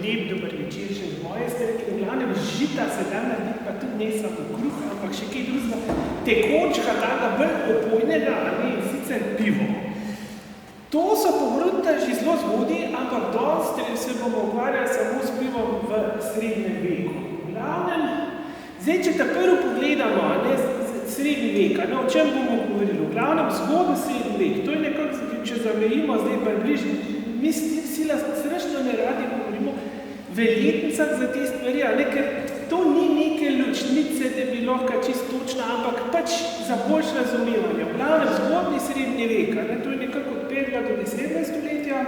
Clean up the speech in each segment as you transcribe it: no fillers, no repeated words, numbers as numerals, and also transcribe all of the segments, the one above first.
lep dober večer še z moje strani. V glavnem žita se da narediti, pa tudi ne samo kruh, ampak še kaj drugega tekočka, taka bolj opojnega, ali sicer pivo. To so pogrunta že zelo zgodaj, ampak dosti se bomo ukvarjali samo s pivom v srednjem veku. V glavnem, zdaj, če ta prvo pogledamo, srednji vek, o čem bomo govorili? V glavnem, zgodnji srednji vek, to je nekako, če zamejimo zdaj približno, mi sila srečno ne radi govorimo v letnicah za te stvari, ker to ni neke ločnice, da bi lahko čisto točna, ampak pač za boljše razumevanje. V glavnem, zgodnji srednji vek, to je nekako od 5. do 10. stoletja,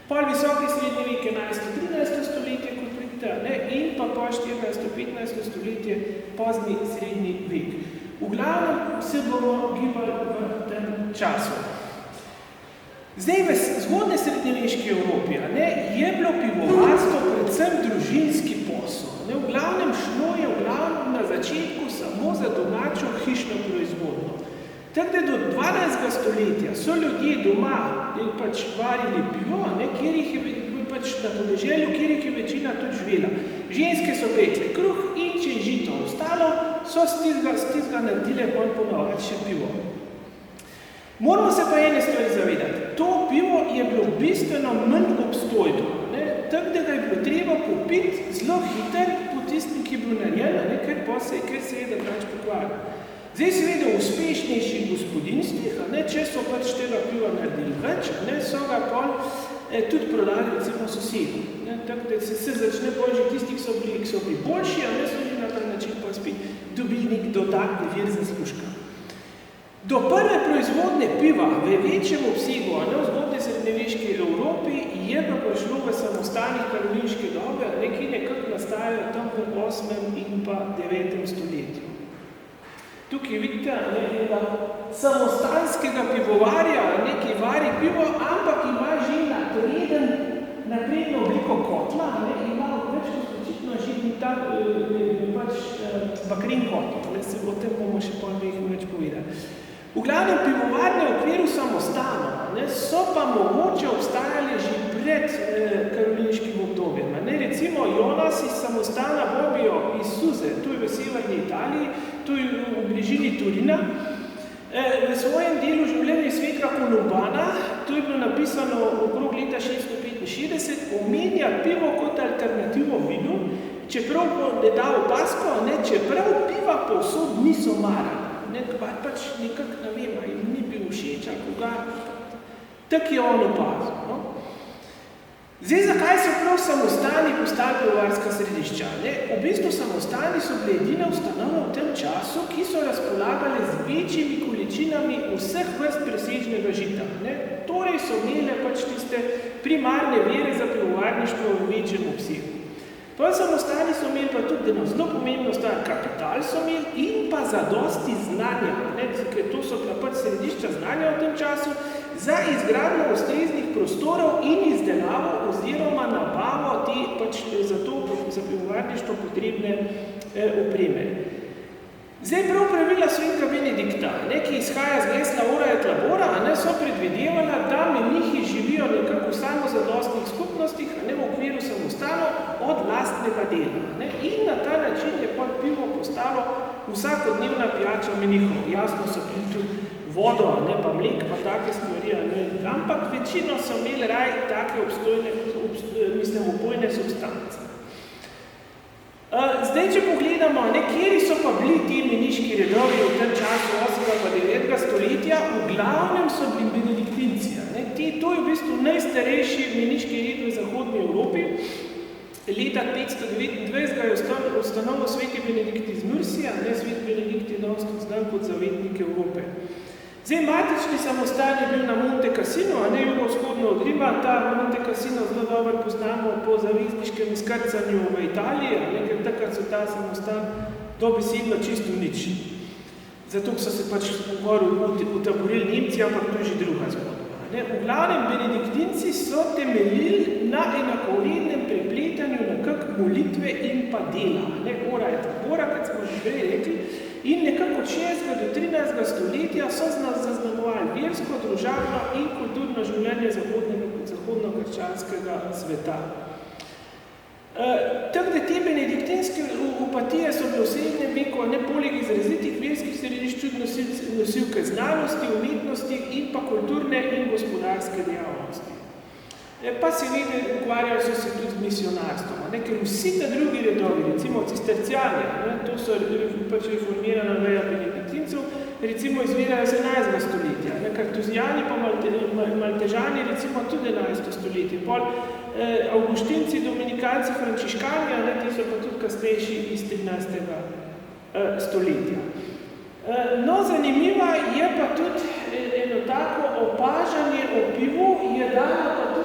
pol visoki srednji vek 11-13. stoletje, kot pridite, in pa pol 14-15. stoletje, pozni srednji vek. V glavnem se bomo gibali v tem času. Zdaj, v zgodne srednjeveški Evropi je bilo pivovarstvo predvsem družinski posel. V glavnem šlo je na začetku samo za domačo hišno proizvodno. Tako da do 12. stoletja so ljudje doma pač varili pivo, kjer jih je pač na podeželju, kjer jih je večina tudi živela. Ženske so pekle kruh in če je žito ostalo, so s tistega naredile ponovno še pivo. Moramo se pa ene stvari zavedati. To pivo je bilo bistveno manj obstojno. Tako da ga je bilo treba popiti zelo hiter po tistem, ki je bil narejen, ker se je drugače pokvaril. Zdaj seveda v uspešnejših gospodinstvih, če so pač tega piva naredili več, so ga pol tudi prodali recimo sosedu. Tako da se začne bolj že tisti, ki so bili boljši, so bili na ta način pa spet dobili nek dodatni vir zaslužka. Do prve proizvodne piva v večjem obsegu, v zgodnji srednjeveški Evropi, je pa prišlo v samostanih karolinške dobe, ki nekako nastajajo tam v 8. in pa 9. stoletju. Tukaj vidite, da samostanskega pivovarja, ki vari pivo, ampak ima že napredno obliko kotla, ima več kot očitno že bakrin kotla, o tem bomo še pol več povedali. V glavnem pivovarne v okviru samostana so pa mogoče obstajali že pred karolinškim obdobjem. Recimo Jonas iz samostana Bobbio iz Suze, tu je v severni Italiji, tu je v bližini Turina, v svojem delu življenja Svetega Kolumbana, to je bilo napisano okrog leta 665, omenja pivo kot alternativo vinu, čeprav ne da opasko, čeprav piva povsod niso marali. Pač nekako, ne vem, jim ni bil všeč, koga, tak je on opazil. Zdaj, zakaj so prav samostani postali pivovarska središča? V bistvu samostani so bile edine ustanove v tem času, ki so razpolagale z večjimi količinami vseh vrst presežnega žita. Torej so imele pač tiste primarne vire za pivovarništvo v večjem obsegu. Pa samostani so imeli pa tudi eno zelo pomembno stvar, kapital so imeli in pa zadosti znanja, ker to so pač središča znanja v tem času, za izgradnjo ustreznih prostorov in izdelavo oziroma nabavo te pač za pivovarništvo potrebne opreme. Zdaj prav pravila Svetega Benedikta, ki izhaja z gesla ora et labora, so predvidevala, da menihi živijo nekako v samozadostnih skupnostih, v okviru samostanov od lastnega dela. In na ta način je pa pivo postalo vsakodnevna pijača menihov. Jasno so pili tudi vodo, pa mlek, pa take stvari, ampak večino so imeli raj take opojne substance. Zdaj, če pogledamo, kjeri so pa bili ti meniški redovi v tem času 8. pa 9. stoletja, v glavnem so bili benediktinci. To je v bistvu najstarejši meniški red v zahodni Evropi. Leta 529 ga je ustanovil sveti Benedikt iz Mursija, sveti Benedikt je dosti znan kot zavetnik Evrope. Zdaj, matični samostan je bil na Monte Cassino, jugovzhodno od Rima. Ta Monte Cassino zelo dobro poznamo po zavezniškem izkrcanju v Italiji, ker takrat so ta samostan dobesedno čisto uničili. Zato so se pač v goru utaborili Nemci, ampak to je že druga zgodba. V glavnem, benediktinci so temeljili na enakovrednem prepletanju nekak molitve in pa dela. Ora et labora, kot smo že prej rekli, in nekako od 6. do 13. stoletja so zaznamovali versko, družabno in kulturno življenje zahodno-krščanskega sveta. Tako da te benediktinske opatije so bile v srednjem veku, ne poleg izrazitih verskih središč tudi nosilke znanosti, umetnosti in pa kulturne in gospodarske dejavnosti. Pa seveda ukvarjajo so se tudi z misionarstvom, ker vsi ta drugi redovi, recimo cisterciani, to so pač reformirana veja benediktincev, recimo izvirajo z 11. stoletja, kartuzijani pa maltežani recimo tudi 11. stoletje, pol avguštinci, dominikanci, frančiškani, ti so pa tudi kasnejši iz 13. stoletja. No, zanimiva je pa tudi eno tako opažanje o pivu, je dala pa tudi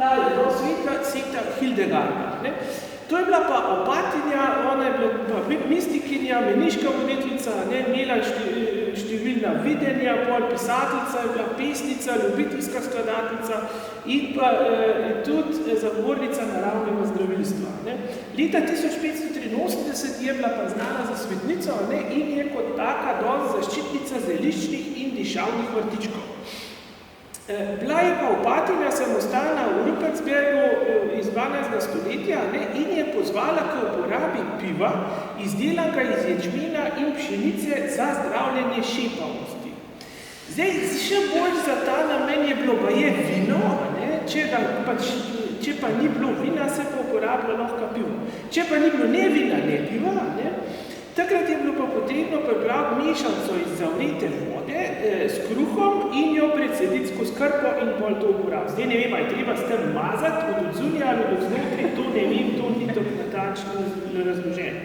ta sekta Hildegarda. To je bila pa opatinja, ona je bila pa mistikinja, meniška voditeljica, imela številna videnja, pol pisateljica, je bila pesnica, ljubiteljska skladateljica in pa tudi zagovornica naravnega zdravilstva. Leta 1583 je bila pa znana za svetnico in je kot taka dosti zaščitnica zeliščnih in dišavnih vrtičkov. Bila je pa opatinja samostalna v Rupertsbergu iz 12. stoletja in je pozvala k uporabi piva, izdelanega iz ječmena in pšenice za zdravljenje šepavosti. Zdaj, še bolj za ta namen je bilo baje vino, če pa ni bilo vina, se pa uporabljalo lahko pivo. Če pa ni bilo ne vina, ne piva, takrat je bilo pa potrebno pripraviti mešanico iz zavrete vode s kruhom in jo precediti skozi krpo in pol to uporabiti. Zdaj ne vem, je treba s tem mazati od odzunja ali od znotraj, to ne vem, to ni tako natančno razloženo.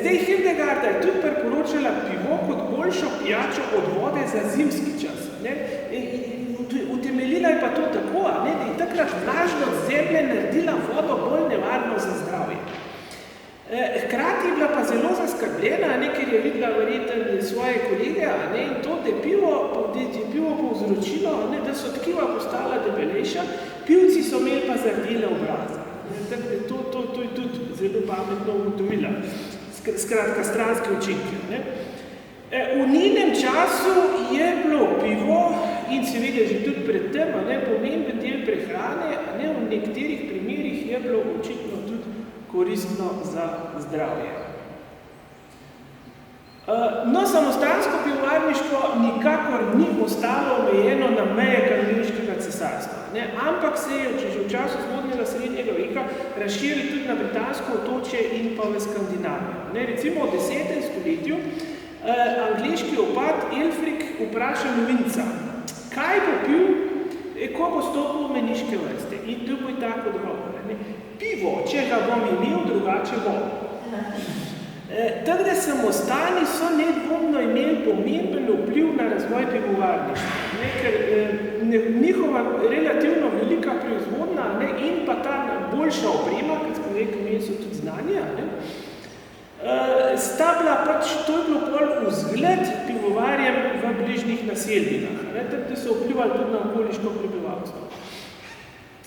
Zdaj Hildegarda je tudi priporočala pivo kot boljšo pijačo od vode za zimski čas. Utemeljila je pa to tako, da je takrat vlažnost zemlje naredila vodo bolj nevarno za zdravje. Hkrati je bila pa zelo zaskrbljena, ker je videla verjetno svoje kolege, in to, da je pivo povzročilo, da so tkiva postala debelejša, pivci so imeli pa zardele obraze. To je tudi zelo pametno ugotovila. Skratka, stranske učinke. V njenem času je bilo pivo in seveda že tudi pred tem pomemben del prehrane, v nekaterih primerih je bilo očitno tudi koristno za zdravje. No, samostansko pivovarništvo nikakor ni ostalo omejeno na meje Karoliniškega cesarstva, ampak se je že v času zgodnjega srednjega veka razširil tudi na britansko otočje in pa v Skandinavijo. Recimo v 10. stoletju angleški opat Elfrik vpraša novinca, kaj bo pil, ko bo stopil v meniške vrste. In to bo je tako odgovor. Pivo, če ga bom imel, drugače bom. Tako da samostani so nedvomno imeli pomemben vpliv na razvoj pivovarništva, ker njihova relativno velika proizvodna in pa ta boljša oprema, kot smo rekli, imeli so tudi znanja, sta bila pač, to je bilo bolj vzgled pivovarjem v bližnjih naseljinah, tako da so vplivali tudi na okoliško prebivalstvo.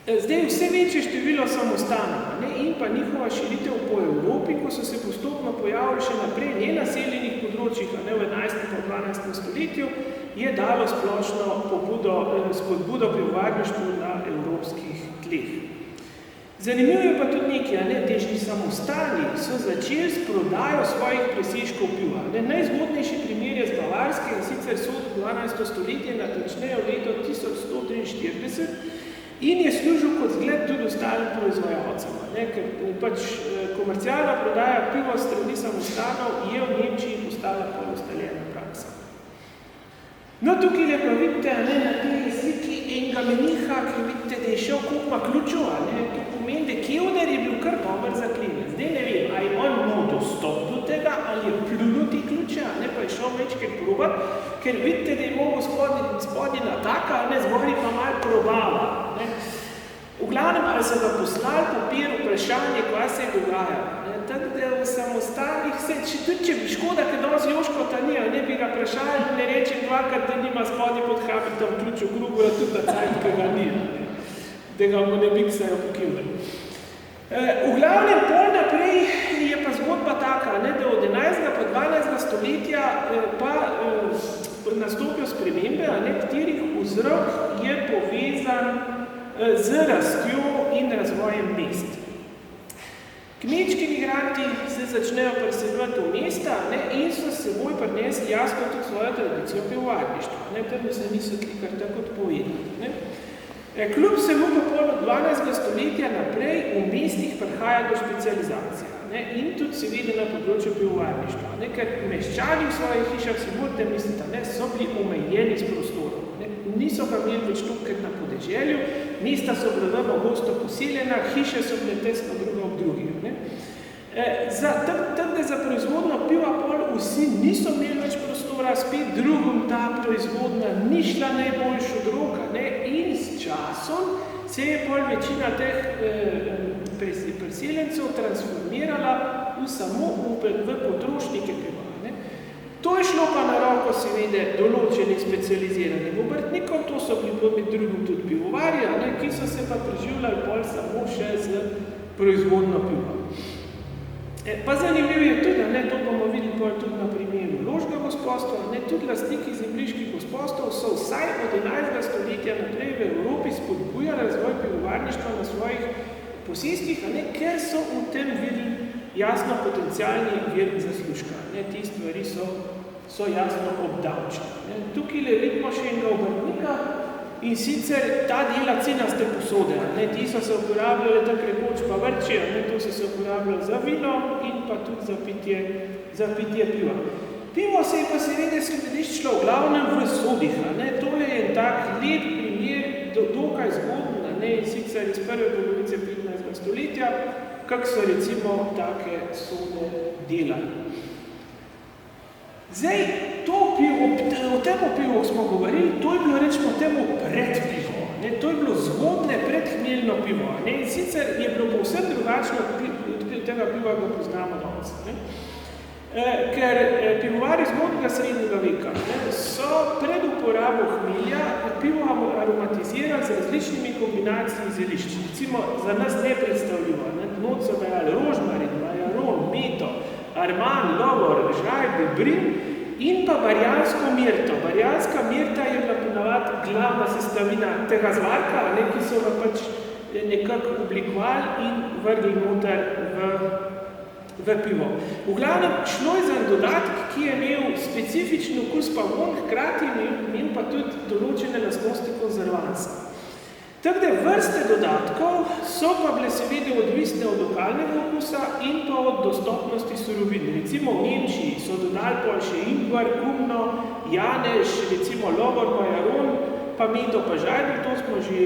Zdaj vse večje število samostanov in pa njihova širitev po Evropi, ko so se postopno pojavili še naprej nenaseljenih področjih, v 11. in 12. stoletju, je dalo splošno spodbudo pivovarništvu na evropskih tleh. Zanimivo je pa tudi nekaj, težni samostani so začeli s prodajo svojih presežkov piva. Najzgodnejši primer je z Bavarske, in sicer so 12. stoletje, natančneje v leto 1143, in je služil kot zgled tudi ostalim proizvajalcem, ker pač komercialna prodaja piva strani samostanov je v Nemčiji postala ustaljena praksa. No, tukaj je pa vidite na tej sliki enega meniha, ki vidite, da je šel kupma ključev, to pomeni, da Kevner je bil kar dober zaklenjen. Zdaj ne vem, ali je on imel dostop do tega, ali je pljunil te ključe, pa je šel večkrat probat, ker vidite, da je mogel spodnji nataka, zgori pa malo probava. V glavnem, ali so ga poslali papir vprašanje, kaj se je dogajalo. Tako da v samostanih se, tudi če bi škoda, ker danes Joškota ni, bi ga vprašali, ne reče dvakrat, da nima spodnji pod habitom ključ v krugu, tudi na cajt, ki ga ni, da ga mu ne miksajo po Kevnerju. V glavnem, pol naprej je pa zgodba taka, da od 11. pa 12. stoletja pa nastopijo spremembe, katerih vzrok je povezan z rastjo in razvojem mest. Kmečki migranti se začnejo preseljevati v mesta in so s seboj prinesli jasno tudi svojo tradicijo pivovarništva. Tam se niso kar tako odpovedali. Kljub vsemu pa pol od 12. stoletja naprej v mestih prihaja do specializacije in tudi seveda na področju pivovarništva. Ker meščani v svojih hišah si morate misliti, so bili omejeni s prostorom. Niso pa imeli več tukaj na podeželju, mesta so bila gosto poseljena, hiše so bile tesno druga ob drugih. Za proizvodno piva pol vsi niso imeli več prostora, spet drugom ta proizvodna ni šla najboljšo droga in s časom se je pol večina teh priseljencev transformirala samo v potrošnike piva. To je šlo pa na roko seveda določenih specializiranih obrtnikov, to so bili med drugim tudi pivovarji, ki so se pa preživljali pol samo še z proizvodno piva. Pa zanimivo je tudi, to bomo videli tudi na primeru loškega gospodstva, tudi lastniki zemljiških gospodstv so vsaj od 11. stoletja naprej v Evropi spodbujali razvoj pivovarništva na svojih posestvih, ker so v tem videli jasno potencialni vir zaslužka. Ti stvari so jasno obdavčene. Tukaj vidimo še enega obrtnika in sicer ta dela cenaste posode. Ti so se uporabljali tako rekoč pa vrče, to so se uporabljali za vino in pa tudi za pitje piva. Pivo se je pa seveda skladiščilo v glavnem v sodih. Tole je en tak lep primer, dokaj zgodn, in sicer iz prve polovice 15. stoletja, kak so recimo take sode delali. Zdaj, o temu pivu smo govorili, to je bilo rečemo temu predpivo. To je bilo zgodne predhmeljno pivo. In sicer je bilo povsem drugačno od tega piva, ga poznamo danes. Ker pivovari zgodnega srednjega veka so pred uporabo hmelja pivo aromatizirali z različnimi kombinacijami zelišč. Recimo za nas nepredstavljivo. Not so dajali rožmarin, majaron, meto, arman, lovor, žaj, bebrin in pa barjansko mirto. Barjanska mirta je bila ponavadi glavna sestavina tega zvarka, ki so ga pač nekako oblikovali in vrgli noter v pivo. V glavnem šlo je za dodatek, ki je imel specifičen okus pa vonj, hkrati imel pa tudi določene lastnosti konzervansa. Tako da vrste dodatkov so pa bile seveda odvisne od lokalnega okusa in pa od dostopnosti surovin. Recimo v Nemčiji so dodali pol še ingvar, kumno, janež, recimo lovor, majaron, pa meto pa žajbel, to smo že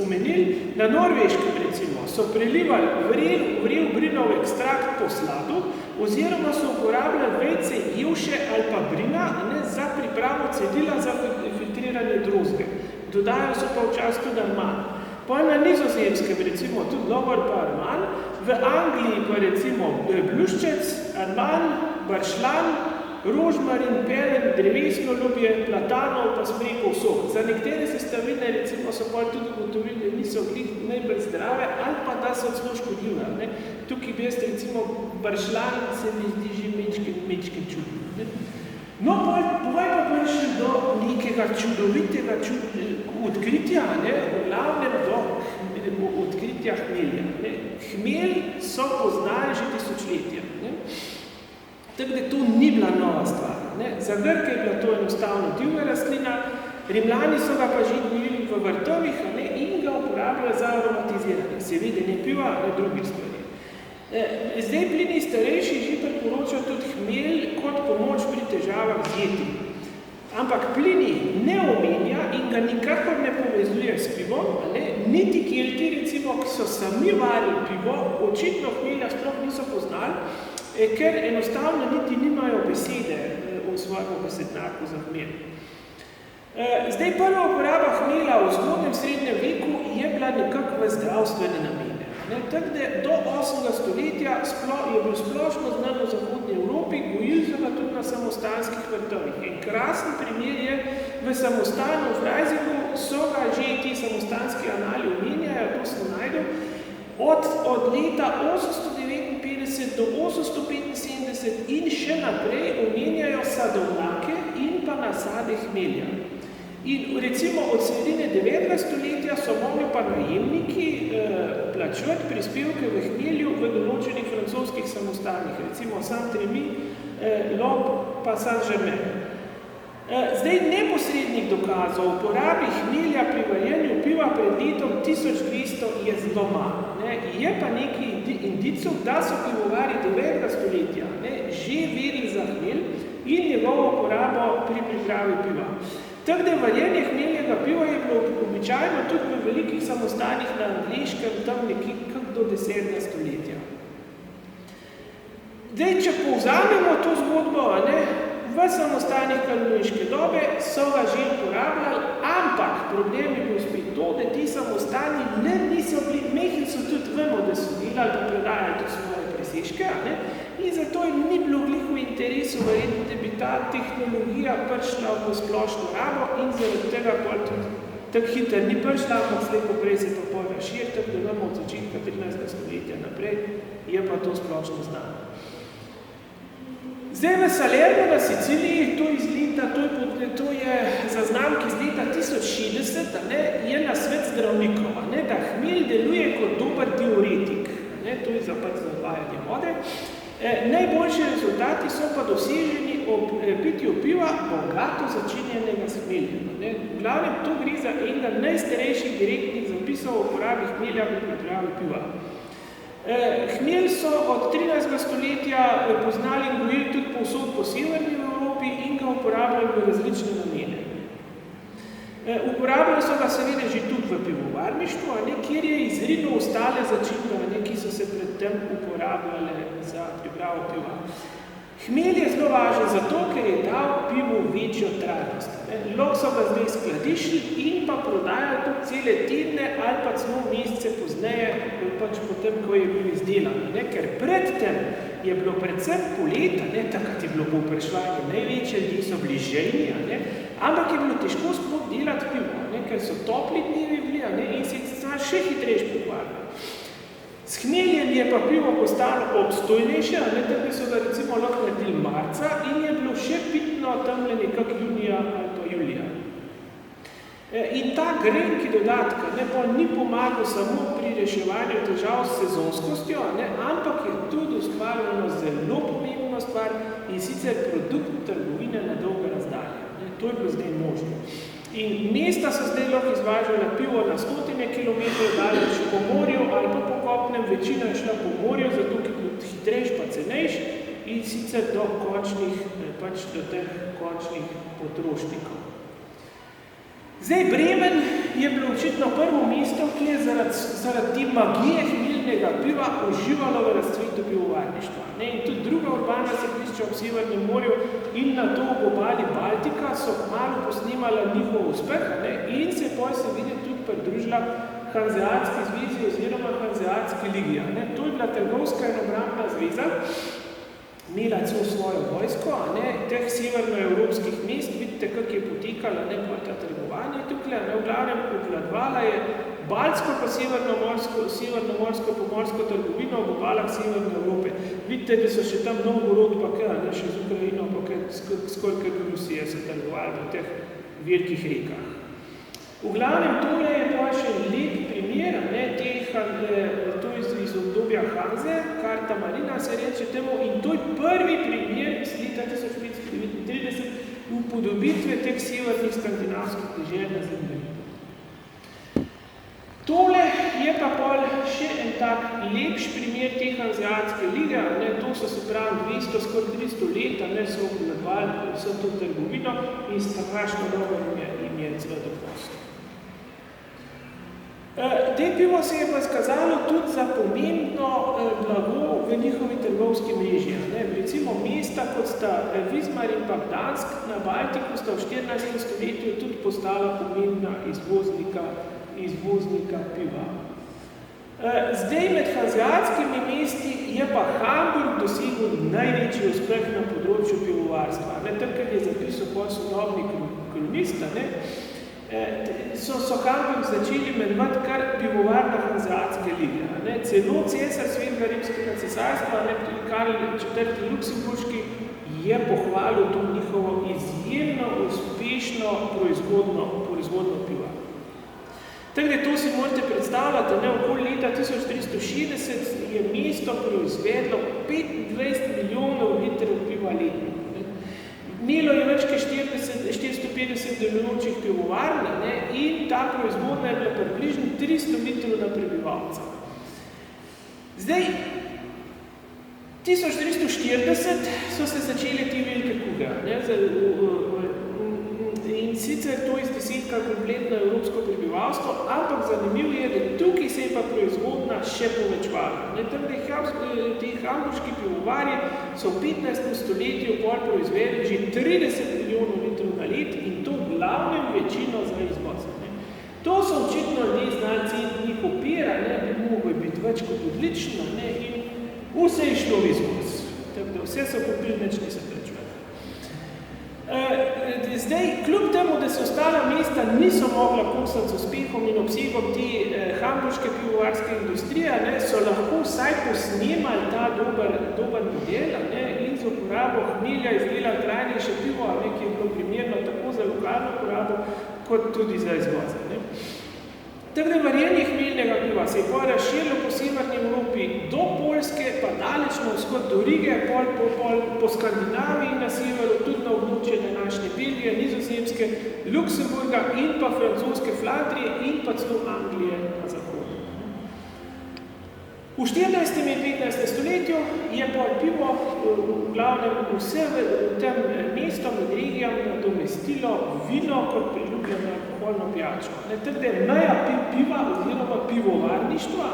omenili. Na Norveškem recimo so prelivali vrel brinov ekstrakt po sladu oziroma so uporabljali vejce jevše ali pa brina za pripravo cedila za filtriranje drozge. Dodajo so pa včasih tudi arman. Pa na Nizozemskem recimo tudi lovor pa arman, v Angliji pa recimo bluščec, arman, baršlan, rožmarin, pelen, drevesno lubje, platanov pa smrekov sok. Za nekatere sestavine recimo so pa tudi ugotovili, da niso najbolj zdrave ali pa da so celo škodljive. Tukaj bi jaz recimo baršlan se mi zdi že mečke čudno. No, povej pa prišli do nekega čudovitega odkritja, v glavnem do odkritja hmelja. Hmelj so poznali že tisočletja. Tako da to ni bila nova stvar. Za Grke je bila to enostavno divja rastlina, Rimljani so ga pa že gnojili v vrtovih in ga uporabljali za aromatiziranje. Seveda ne piva, ne drugih stvari. Zdaj Plinij starejši že priporočal tudi hmelj kot pomoč pri težavah z jeti. Ampak Plinij ne omenja in ga nikakor ne povezuje s pivom, niti Kelti, recimo, ki so sami varili pivo, očitno hmelja sploh niso poznali, ker enostavno niti nimajo besede v svojem besednjaku za hmelj. Zdaj prva uporaba hmelja v zgodnjem srednjem veku je bila nekako v zdravstvene namene. Tako da do 8. stoletja je bilo splošno znano v zahodni Evropi, gojili so ga tudi na samostanskih vrtovih. En krasen primer je v samostanu v Freisigu, so ga že ti samostanski anali omenjajo, to se najdel, od leta 859 do 875 in še naprej omenjajo sadovnjake in pa nasade hmelja. In recimo od sredine 9. stoletja so mogli pa najemniki plačevati prispevke v hmelju v določenih francoskih samostanih, recimo Saint-Rémy, Lob pa Saint-Germain. Zdaj neposrednih dokazov o uporabi hmelja pri varjenju piva pred letom 1200 je zelo malo. Je pa nekaj indicov, da so pivovari 9. stoletja že vedeli za hmelj in njegovo uporabo pri pripravi piva. Tako da varjenje hmeljega piva je bilo običajno tudi v velikih samostanih na angleškem tam nekje do 10. stoletja. Zdaj, če povzamemo to zgodbo, v samostanih kalvinške dobe so ga že uporabljali, ampak problem je bil spet to, da ti samostani niso bili, mehni so tudi vemo, da so delali, da predajali tudi svoje presežke, in zato jim ni bilo glih v interesu verjetno, da bi ta tehnologija prišla v splošno rabo in zaradi tega pol tudi tako hitro ni prišla, ampak slej poprej se to pol razširi, tako da nam od začetka 13. stoletja naprej je pa to splošno znano. Zdaj v Salernu na Siciliji, to je zaznamk iz leta 1060, je na svet zdravnikov, da hmelj deluje kot dober diuretik, to je za odvajanje vode. Najboljši rezultati so pa doseženi ob pitju piva bogato začinjenega s hmeljem. V glavnem to gre za enega najstarejših direktnih zapisov o uporabi hmelja v pripravi piva. Hmelj so od 13. stoletja poznali in gojili tudi povsod po severni Evropi in ga uporabljali v različne namene. Uporabljali so ga seveda že tudi v pivovarništvu, kjer je izredno ostale začimbe, ki so se predtem uporabljale za pripravo piva. Hmelj je zelo važen zato, ker je dal pivu večjo trajnost. Lahko so ga zdaj skladiščili in pa prodajali tudi cele tedne ali pa celo mesece pozneje, pač potem, ko je bil izdelan. Ker predtem je bilo predvsem poleta, takrat je bilo povpraševanje največje, ljudje so bili željni, ampak je bilo težko sploh delati pivo, ker so topli dnevi bili in se je še hitrejš pokvarjali. S hmeljem je pa pivo postalo obstojnejše, tako da so ga recimo lahko naredili marca in je bilo še pitno tamle nekak junija ali pa julija. In ta grenki dodatka ni pomagal samo pri reševanju težav s sezonskostjo, ampak je tudi ustvarjeno zelo pomembno stvar in sicer produkt trgovine na dolga razdalja. To je bilo zdaj možno. In mesta so zdaj lahko izvažala pivo na 100 kilometrov daleč po morju ali pa po kopnem, večina je šla po morju, zato je bilo hitrejš pa cenejš in sicer do teh končnih potrošnikov. Zdaj, Bremen je bilo očitno prvo mesto, ki je zaradi magije hmeljnega piva uživalo v razcvetu pivovarništva. In tudi druga urbana središča ob Severnem morju in na to ob obali Baltika so kmalu posnemala njihov uspeh in se potem seveda tudi pridružila Hanzeatski zvezi oziroma Hanzeatski ligi. To je bila trgovska in obrambna zveza, imela celo svojo vojsko, teh severnoevropskih mest, vidite, kako je potekala ta trgovanje tukaj, v glavnem obvladovala je baltsko pa severnomorsko pomorsko trgovino ob obalah Severne Evrope. Vidite, da so še tam Novgorod pa še z Ukrajino, pa skoraj Rusije so trgovali v teh velikih rekah. V glavnem, tole je pa še lep primer, to je iz obdobja Hanze, Karta Marina se reče temu, in to je prvi primer iz leta 1539 upodobitve teh severnih skandinavskih dežel na zemlji. Tole je pa pol še en tak lepš primer te Hanzeatske lige, to so se pravi 200, skoraj 300 let, so obvladovali vso to trgovino in strašno dobro jim je celo doprosto. Te pivo se je pa skazalo tudi za pomembno blago v njihovi trgovski mreži. Recimo mesta, kot sta Vizmar in pa Gdansk na Baltiku, sta v 14. stoletju tudi postala pomembna izvoznika piva. Zdaj med hanzeatskimi mesti je pa Hamburg dosegel največji uspeh na področju pivovarstva. Tako je zapisal pol sodobni kolonist, so Hamburg začeli imenovati kar pivovarna Hanzeatske lige. Celo cesar Svetega rimskega cesarstva, Karl IV. Luksemburški, je pohvalil to njihovo izjemno uspešno večino proizvodno piva. Tako da to si morate predstavljati, okoli leta 1360 je mesto proizvedlo 25 milijonov litrov piva letno. Imelo je več kot 450 delujočih pivovarn in ta proizvodnja je bila približno 300 litrov na prebivalca. Zdaj, 1340 so se začele te velike kuge. In sicer to izdesetka kompletno evropsko prebivalstvo, ampak zanimivo je, da tukaj se je pa proizvodnja še povečvala. Ti hamburški pivovarji so v 15. stoletju proizvedli že 30 milijonov litrov na let in to glavnem večino za izvoz. To so očitno ljudje znalci njih opira, bi mogli biti več kot odlično in vse je šlo v izvoz. Vse so kupili, nič niso prečvali. Zdaj, kljub temu, da se ostala mesta niso mogla kosati z uspehom in obsegom te hamburške pivovarske industrije, so lahko vsaj posnemali ta dober model in z uporabo hmelja izdelali trajnejše pivo, ki je bilo primerno tako za lokalno porabo, kot tudi za izvoz. Tako da varjenje hmeljnega piva se je pa razširilo po severni Evropi do Poljske, pa daleč na vzhod do Rige, po Skandinaviji na severu, tudi na območje današnje Belgije, Nizozemske, Luksemburga in pa francoske Flandrije in pa celo Anglije na zahodu. V 14. in 15. stoletju je pivo v glavnem vse v tem mestom in regijam nadomestilo vino kot priljubljeno alkoholno pijačo. Tako da je meja piva oziroma pivovarništva,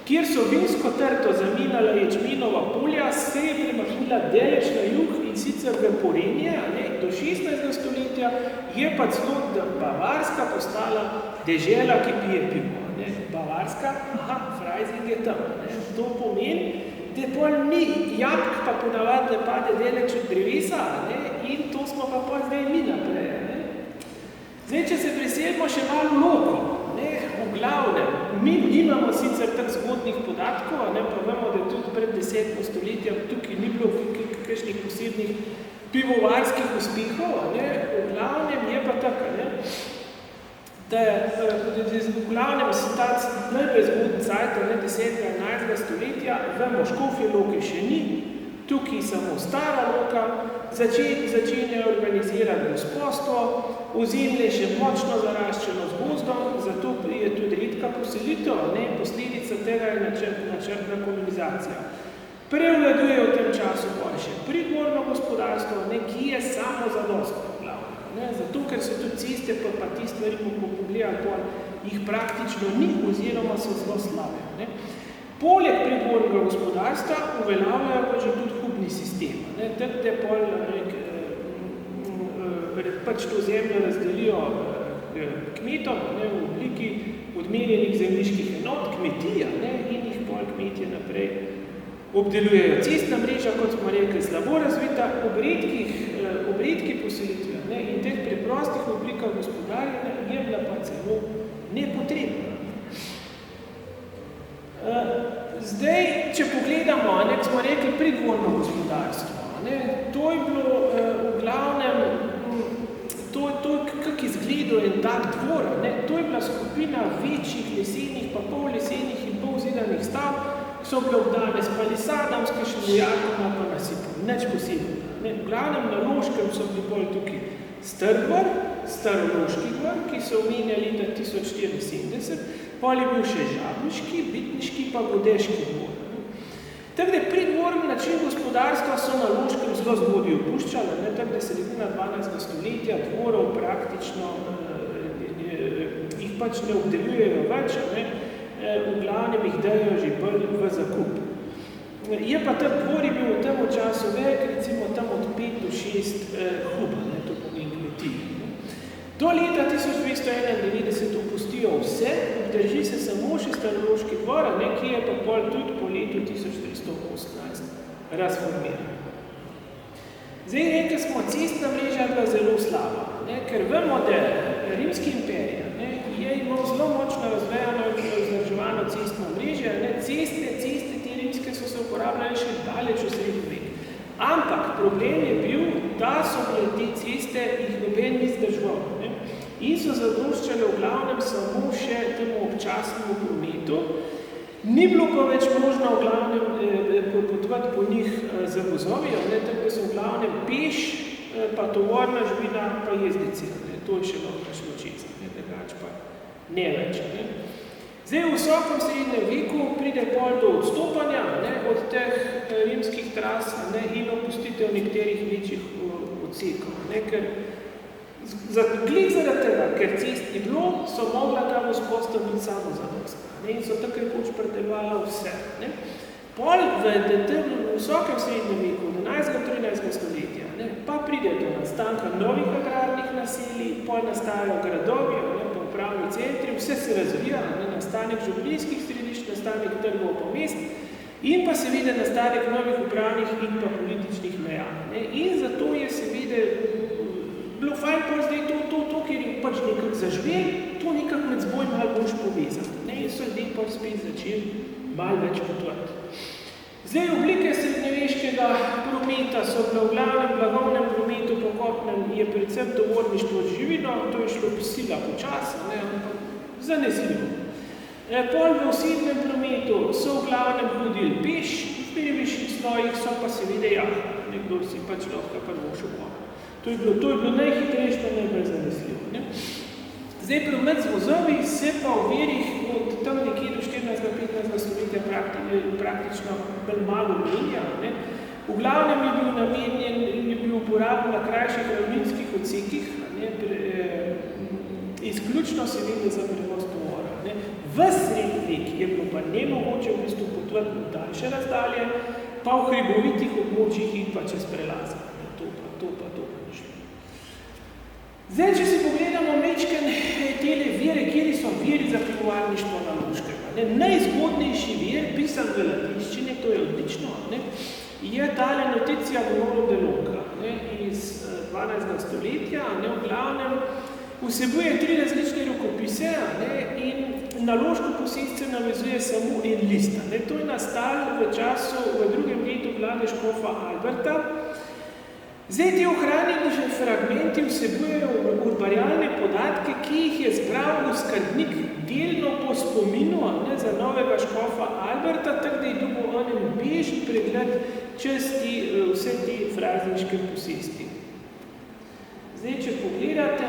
kjer so vinsko trto zamenjala ječmenova polja, se je premaknila daleč na jug in sicer v Porenje, do 16. stoletja je pa celo Bavarska postala dežela, ki pije pivo. Bavarska, Freising je tam. To pomeni, da pol ni jabolk, pa ponavadi ne pade daleč od drevesa in to smo pa pol zdaj mi naprej. Zdaj, če se preselimo še malo loko, v glavnem, mi nimamo sicer tak zgodnih podatkov, pa vemo, da tudi pred 10. stoletjem tukaj ni bilo kakšnih posebnih pivovarskih uspehov, v glavnem je pa tako, da v glavnem se ta najbolj zgodni cajt, 10. in 11. stoletja, vemo, Škofje Loke še ni, tukaj samo Stara Loka, začenjajo organizirati gospodstvo, ozemlje še močno zaraščeno z gozdom, zato je tudi redka poselitev, posledica tega je načrtna kolonizacija. Prevladuje v tem času še pridmorno gospodarstvo, ki je samo zadostno. Zato, ker so tudi ceste, pa ti stvari, ko pogledali, jih praktično ni oziroma so zelo slabe. Poleg pridmornega gospodarstva uveljavljajo pa že tudi hubni sistem. Tako da pač to zemljo razdelijo kmetom v obliki odmerjenih zemljiških enot, kmetija in jih pol kmetje naprej obdelujejo. Cestna mreža, kot smo rekli, slabo razvita, obredki poselitve in teh preprostih oblikah gospodarjenja je bila pa celo nepotrebna. Zdaj, če pogledamo, smo rekli pridvorno gospodarstvo, to je bilo v glavnem, to je kak izgledal en tak dvor, to je bila skupina večjih lesenih, pa pollesenih in polzidanih stav, so bile obdane s palisadam, s kašljakom, pa nasipom, nič posebno. V glavnem na Loškem so bili bolj tukaj Strdvor, Starološki dvor, ki so omenjali leta 1074, pol je bil še Žabniški, Bitniški pa Godeški dvor. Tako da pridvorni način gospodarstva so na Loškem zelo zgodaj opuščali, tako da sredina 12. stoletja dvorov praktično jih pač ne obdelujejo več, v glavnem jih dajo že bolj v zakup. Je pa ta dvor je bil v tem času velik, recimo tam od 5 do 6 huba, to pomeni kmetij. Do leta 1291 opustijo vse, obdrži se samo še Starološki dvor, ki je pa pol tudi po letu 1318 razformiran. Zdaj, rekli smo, cestna mreža je bila zelo slaba, ker vemo, da Rimski imperij je imel zelo močno razvejano in vzdrževano cestno mrežje, ceste te rimske so se uporabljali še daleč v srednji vek. Ampak problem je bil, da so bile te ceste, jih noben ni vzdrževal državo. Ne? In so zadoščali v glavnem samo še temu občasnemu prometu. Ni bilo pa več možno v glavnem potovati po njih za vozovi, tako da so v glavnem peš, pa tovorna živina, pa jezdice. To je še lahko šlo čez, drugače pa ne več. Ne? Zdaj, v visokem srednjem veku pride pol do odstopanja od teh rimskih tras in opustitev nekterih večjih odsekov. Ker klik zaradi tega, ker cest ni bilo, so mogla tam vzpostaviti samo zadostna. In so tako rekoč predelovala vse. Ne? Pol v visokem srednjem veku, 11. 13. stoletja, pa pride do nastanka novih agrarnih naselij, pol nastajajo gradovi, pa upravni centri, vse se razvija, nastanek župnijskih središč, nastanek trgov po mest in pa seveda nastanek novih upravnih in pa političnih meja. In zato je seveda bilo fajn pol zdaj to, ker je pač nekako zaživel, to nekako med zboj malo boljš povezati. In so ljudje pa spet začeli malo več potovati. Zdaj, oblike srednjeveškega prometa so v glavnem blagovnem prometu po kopnem je predvsem tovorništvo z živino, to je šlo sila počasno, ampak zanesljivo. Pol v osebnem prometu so v glavnem hodili peš, v višjih slojih so pa seveda jaha, nekdo si pač lahko prvo šel. To je bilo najhitrejše, pa najbolj zanesljivo. Zdaj, promet z vozovi se pa v verih od tam nekje do 14. 15. stoletja praktično bolj malo menja. V glavnem je bil namenjen, je bil uporabljen na krajših ravninskih odsekih, izključno seveda za prevoz tovora. V srednji vek je bilo pa nemogoče v bistvu potovati na daljše razdalje, pa v hribovitih območjih in pa čez prelaze. To pa ni šlo. Zdaj, če si pogledamo mečken tele vire, kjeri so viri za pivovarništvo na Loškem. Najzgodnejši vir, pisan v latinščini, to je odlično, je tale noticija Bonolo de Longa iz 12. stoletja, v glavnem vsebuje 3 različne rokopise in na Loško posestce navezuje samo en list. To je nastalo v času, v drugem letu vlade škofa Alberta. Zdaj, ti ohranjeni fragmenti vsebujejo urbarialne podatke, ki jih je zbral skrbnik delno po spominu za novega škofa Alberta, tako da je dobil onem bežni pregled čez vse te frazniške posesti. Zdaj, če pogledate,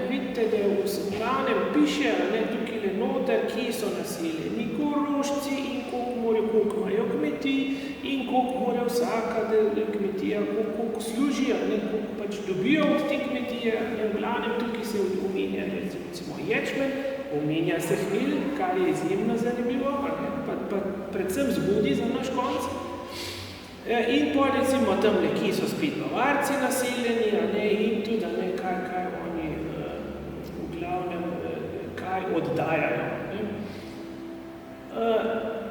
vidite, da v glavnem piše tukaj le noter, kje so naseljeni Korošci in koliko imajo kmetij in koliko mora vsaka kmetija, koliko služijo, koliko pač dobijo od te kmetije. V glavnem tukaj se omenja recimo ječmen, omenja se hmelj, kar je izjemno zanimivo, pa predvsem zgodi za naš konc. In pa recimo tam nekje so spet Bavarci naseljeni in tudi kaj oni v glavnem kaj oddajajo.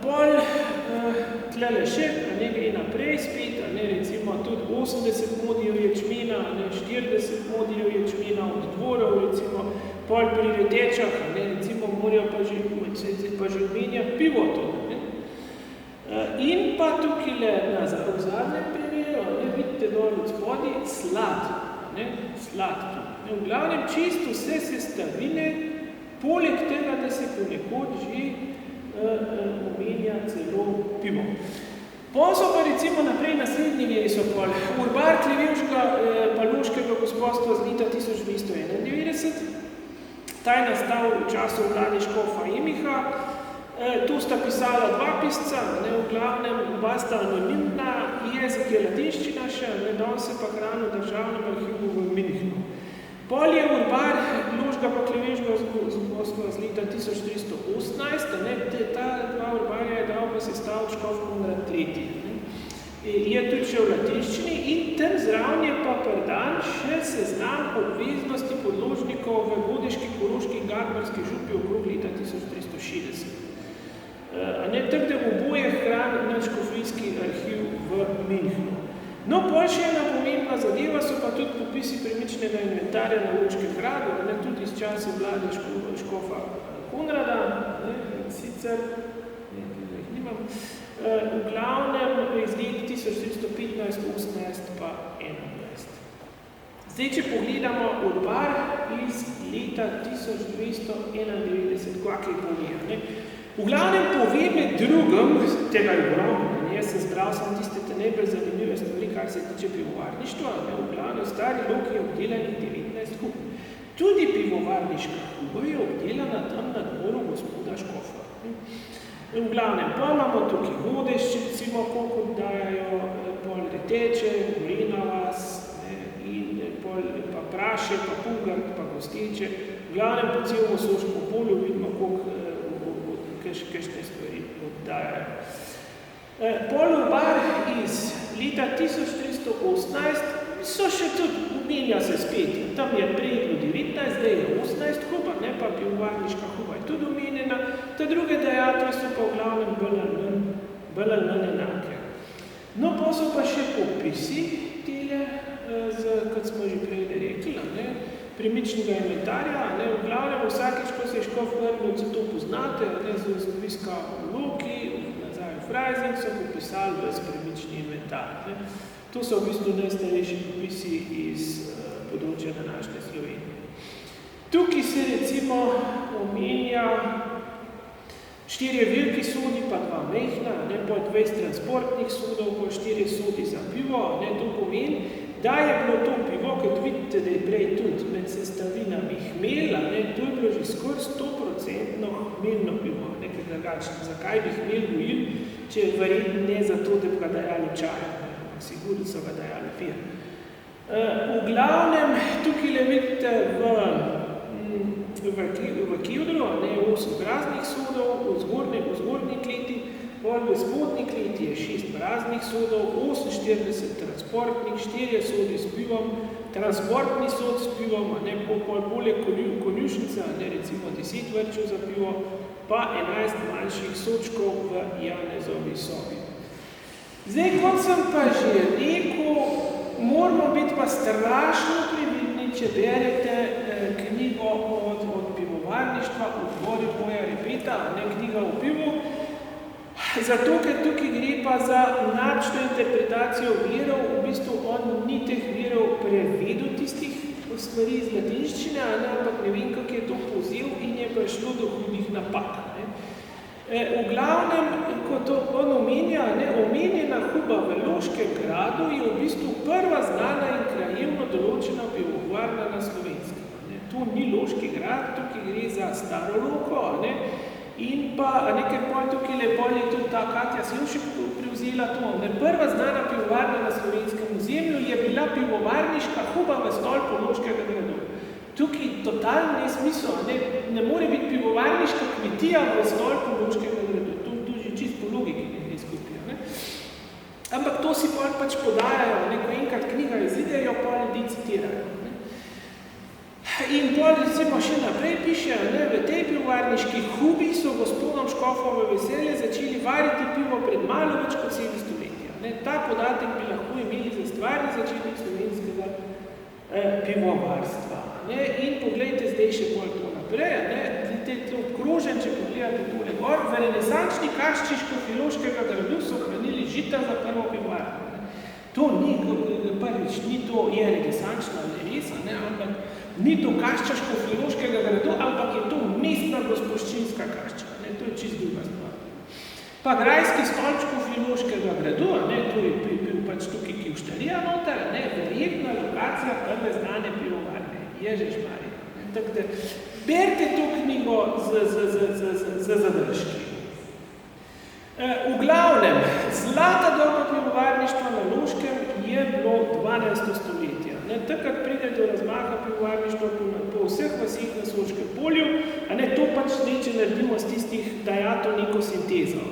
Pol tlele še, gre naprej spet, recimo tudi 80 modijev ječmena, 40 modijev ječmena od dvorov, recimo pol pri retečah, recimo morajo pa že omenja pivo to. In pa tukaj v zadnjem primeru, vidite dol od spodi, slad. V glavnem čisto vse sestavine, poleg tega, da se ponekod že omenja celo pivo. So pa recimo naprej na srednji veri so pol urbar Klevevška pa Loškega gospodstva z leta 1291. Ta je nastal v času vlade škofa Emiha. Tu sta pisala 2 pisca, v glavnem oba sta anonimna, jezik je latinščina še, danes se pa hrani v državnem arhivu v Münchnu. Pol je urbar Loškega pa Klevevškega gospodstva z leta 1318, ta 2 urbarja je dal pa sestav škof Konrad III. Je tudi še v latinščini in tem zraven je pa predan še seznam obveznosti podložnikov v Godeški, Koroški in Garbarski župi okrog leta 1360. Tako da oboje hrani nadškofijski arhiv v Münchnu. No, pol še ena pomembna zadeva so pa tudi popisi premičnega inventarja na Loškem gradu, tudi iz časa vlade škofa Konrada, sicer, jih nimam, v glavnem iz let 1415, 18 pa 21. Zdaj, če pogledamo odbar iz leta 1291, kakaj pomija. V glavnem pove med drugim, tega je ogromno, jaz sem zbral tiste najbolj zanimive stvari, kar se tiče pivovarništva, v glavnem stari Loki je obdelanih 19 hub. Tudi pivovarniška huba je obdelana tam na dvoru gospoda Škofa. V glavnem, pa imamo tukaj vodešče, recimo, koliko dajajo, pol Reteče, Gorina vas, in pol pa Praše, pa Pungart, pa Gosteče. V glavnem, po celom Soškem polju vidimo, koliko kakšne stvari oddajajo. Polurbar iz leta 1318 so še tudi, umenja se spet, tam je prej bilo 19, zdaj je 18 huba, ne pa pivovarniška huba je tudi omenjena, te druge dejatve so pa v glavnem bolj ali manj enake. No, pa so pa še popisi tele, kot smo že prej rekli, premičnega inventarja, v glavnem vsakeč, ko se je Škof vrnil, se to poznate, z viska v Loki, nazaj v Freising, so popisali ves premični inventar. To so v bistvu najstarejši popisi iz področja današnje Slovenije. Tukaj se recimo omenja 4 veliki sodi, pa 2 mehna, po 20 transportnih sodov, po 4 sodi za pivo, to pomeni, da je bilo to pivo, kot vidite, da je prej tudi med sestavinami hmela, to je bilo že skoraj 100% hmelno pivo, nekaj drugačno. Zakaj bi hmel gojil, če je verjetno ne zato, da bi ga dajali čaj, sigurno so ga dajali pivo. V glavnem, tukaj le vidite v Kevdru, 8 braznih sodov, v zgornji kleti, v spodnji kleti je 6 braznih sodov, 48 transportnih, 4 sodi s pivom, transportni sod s pivom, poleg konjušnice, recimo 10 vrčev za pivo, pa 11 manjših sočkov v Janezovi sobi. Zdaj, kot sem pa že rekel, moramo biti pa strašno previdni, če berete knjigo od pivovarništva, Odbori Boja Repeta, knjiga o pivu, zato, ker tukaj gre pa za napačno interpretacijo virov, v bistvu on ni teh virov prevedel tistih stvari iz latinščine, ampak ne vem, kako je to povzel in je prišlo do hudih napak. V glavnem, ko to on omenja, omenjena huba v Loškem gradu je v bistvu prva znana in krajevno določena pivovarna na Slovenskem. To ni Loški grad, tukaj gre za Staro Loko, in pa nekaj pol tukaj lepo je tudi ta Katja Sevšek prevzela to. Prva znana pivovarna na slovenskem ozemlju je bila pivovarniška huba v stolpu Loškega gradu. Tukaj totalno nesmisel, ne more biti pivovarniška kmetija v stolpu Loškega gradu. To že čisto po logiki ne gre skupaj. Ampak to si pač podajajo, ko enkrat knjiga izidejo, pa ljudi citirajo. In pol recimo še naprej piše, v tej pivovarniški hubi so gospodom Škofove veselje začeli variti pivo pred malo več kot 700 letja. Ta podatek bi lahko imeli za stvarni začetek slovenskega pivovarstva. In poglejte zdaj še pol to naprej, vidite to obkrožen, če pogledate tole gor, v renesančni kašči Škofjeloškega gradu so hranili žita za prvo pivovarno. To ni, prvič, ni to, je renesančna, ne res, ampak ni to kašča Škofjeloškega gradu, ampak je to mestna gospoščinska kašča. To je čisto druga stvar. Pa grajski stolp Škofjeloškega gradu, to je bil pač tukaj Kivštarija noter, verjetna lokacija prve znane pivovarne, Ježež Marija. Tako da, berite to knjigo z zadržki. V glavnem, zlata doba pivovarništva na Loškem je bilo 12. stoletje. Takrat pride do razmaha pivovarništva po vseh vasih na Soškem polju, to pač če naredimo z tistih dajatov neko sintezo.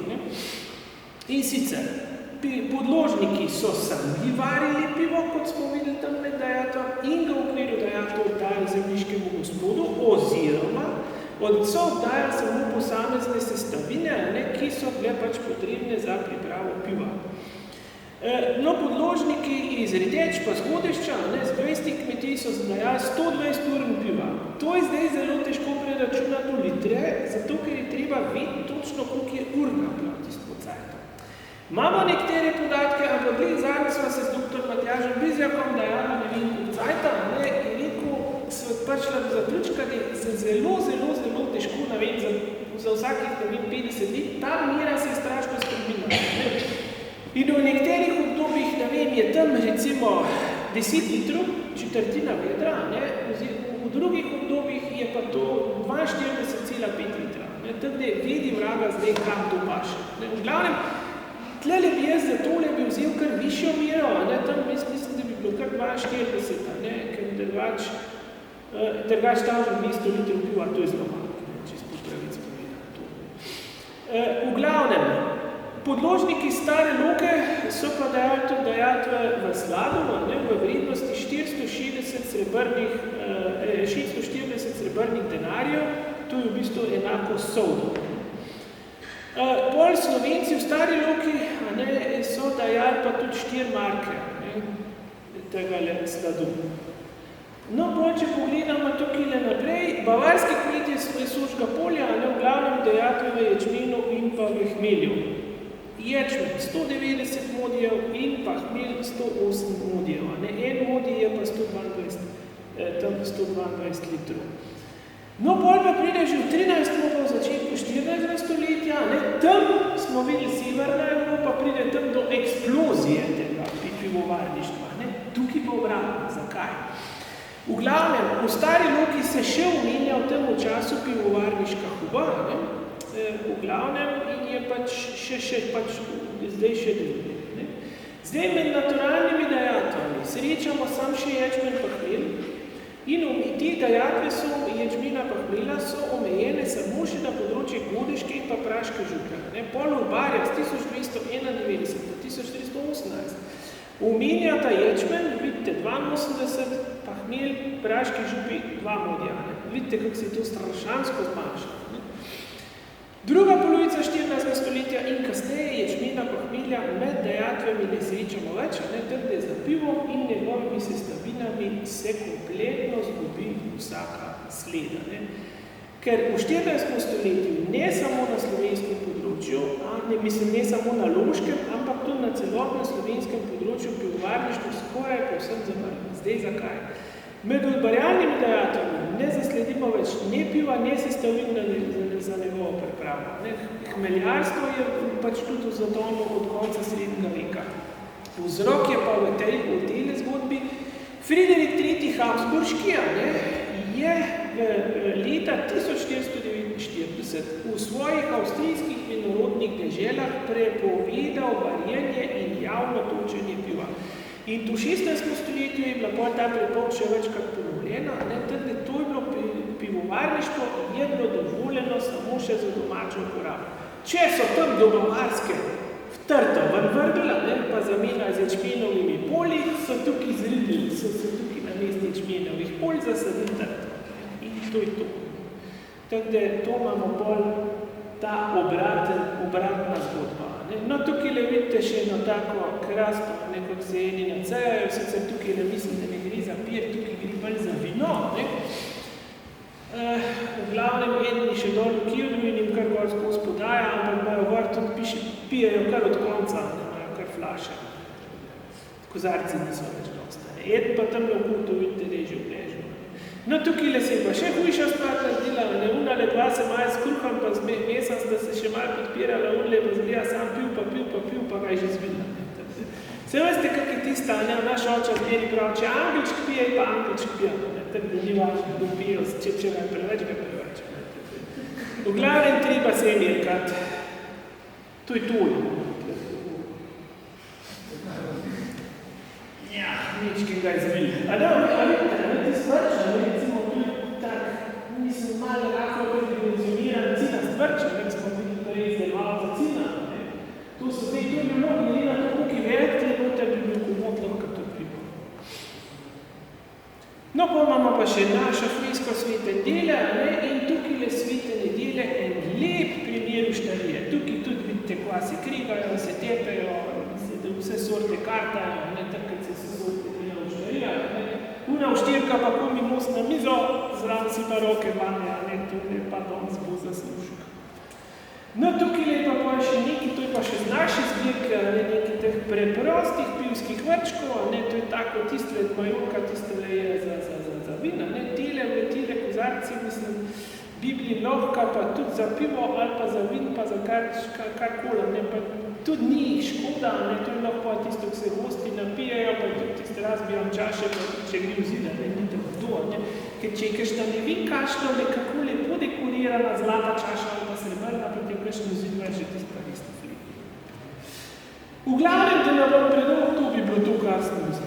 In sicer, podložniki so sami varili pivo, kot smo videli tam med dajatom, in ga v okviru dajatov oddajali zemljiškemu gospodu, oziroma so oddajali samo posamezne sestavine, ki so bile pač potrebne za pripravo piva. Podložniki iz Reteč pa z Godešča, z 20 kmetij so zdajali 120 urn piva. To je zdaj zelo težko preračunati v litre, zato ker je treba vedeti točno, koliko je urna bila tisto cajto. Imamo nekatere podatke, ampak zadnji smo se z dr. Matjažem Bizjakom dajali, ne vem, v cajta, ne, in rekel, so prišla do zaključka, da je zelo težko, ne vem, za vsakih, ne vem, 50 let, ta mera se je strašno spremenila. In v nekaterih obdobjih, ne vem, je tam recimo 10 litrov, četrtina vedra, ne, v drugih obdobjih je pa to 42,5 litra. Tako da vidi vraga zdaj, kam to paše. V glavnem, tlele bi jaz za tole bi vzel kar višjo mero, ne, tam mislim, da bi bilo kar 42, ne, ker drugač tam že 200 litrov piva, to je zelo malo, čisto po pravici povedano. V glavnem, podložniki Stare Loke so pa dajali tudi dajatve v Sladovo, ne, v vrednosti 440 srebrnih denarjev, to je v bistvu enako soldo. Pol Slovenci v Stari Loki so dajali pa tudi 4 marke, tegale sladu. No, če pogledamo tukaj naprej, bavarski kmetje iz Soškega polja, v glavnem dajatve v ječmenu in pa v hmelju. Ječmen 190 modijev in pa hmelj 108 modijev. En modij je pa 122 litrov. No, pol pa pride že v 13. v začetku 14. stoletja, tam smo videli Severna Evropa, pride tam do eksplozije tega pivovarništva. Tukaj pa obratno. Zakaj? V glavnem, v Stari Loki se še omenja v tem času pivovarniška huba, v glavnem in je zdaj še deluje. Zdaj med naturalnimi dajatvami srečamo sam še ječmen pa hmelj in te dajatve ječmena pa hmelja so omejene samo še na področje Godeške in pa Praške župe. Pol Urbarja z 1291 do 1418 omenjata ječmen, vidite, 82, pa hmelj, Praški župi, 2 modija. Vidite, kako se je to strašansko zmanjšalo. Druga polovica 14. stoletja in kasneje ječmena pa hmelja med dajatvami ne srečamo več, trde za pivom in njegovimi sestavinami se kompletno zgubi vsaka sleda. Ker v 14. stoletju ne samo na slovenskem področju, ne samo na Loškem, ampak tudi na celotnem slovenskem področju pivovarništvo skoraj povsem zavrnilo. Zdaj zakaj? Med odbarjalnimi dajatvami ne zasledimo več ne piva, ne sestavin za njegovo pripravo. Hmeljarstvo je pač tudi v zatonu od konca srednjega veka. Vzrok je pa v tej zgodbi. Friderik III. Habsburški je leta 1449 v svojih avstrijskih vinorodnih deželah prepovedal varjenje in javno točenje piva. In v 16. stoletju je bila pol ta prepoved še večkrat ponovljena, tako to je bilo pivovarništvo je bilo dovoljeno samo še za domačo uporabo. Če so tam do Bavarske vtrto ven vrgla, pa zamenjali z ječmenovimi polji, so tukaj zridili, so tukaj na mest ječmenovih polj zasadili trto. In to je to. Tako da to imamo pol ta obratna zgodba. No, tukaj le vidite še eno tako krasno, nekako se eni nacejajo, sicer tukaj ne mislim, da ne gre za pijer, tukaj gre bolj za vino. V glavnem edni še dol v Kijevju in jim kar gor skozi podaja, ampak imajo gor tudi pijejo kar od konca, imajo kar flaše. Kozarci niso več dosta. Eden pa tam v kutu, vidite, reži v pležu. No, tukaj le se je pa še hujša stvar naredila, unale dva se malo s kruhom, pa z mesem sta se še malo podpirala, unle pa zgleda sam pil, pa ga je že zvidla. Se veste, kak je ti stanja, naš oča zmeri prav, če angelčk pije, pa angelčk pije. Tako da ni važno, da pijo, če ga preveč. V glavnem treba se je merkat. To je to. Ja, nički ga izvili. A vidite, ti stvrča, recimo tudi tak, mislim, malo lahko predimenzionirana cina stvrča, smo videli, da res da je malo za cina. To so zdaj tudi mnogi, glede na to, koliko je velik, da bi bil komod lahko to pivo. No, pa imamo pa še našo fresko Svete nedelje, in tukaj je Svete nedelje en lep primer v štarije. Tukaj tudi vidite, kva se krigajo, se tepejo, vse sorte kartajo, tako se sorte dela v štarija. Una vštirka pa komi most na mizo, zraven si pa roke vanje, to je pa danes bo zaslušal. No, tukaj je pa še nekaj, to je pa še z naše zbirke. zbirke nekih teh preprostih pivskih vrčkov, to je tako tistele majolka, tistele je za vina, tile kozarci, mislim, Bibliji lahko pa tudi za pivo ali pa za vin, pa za karkola, pa tudi ni škoda, to je lahko tisto, ki se gosti napijajo, pa tudi tiste razbijam čaše, pa če gre vzile, ni tako do, ker če je kakšna ne vem kakšno nekako lepo dekorirana zlata čaša ali pa srebrna, potem kakšno vzidva že tista ista flika. V glavnem, da ne bom predolg, to bi bilo to, kar smo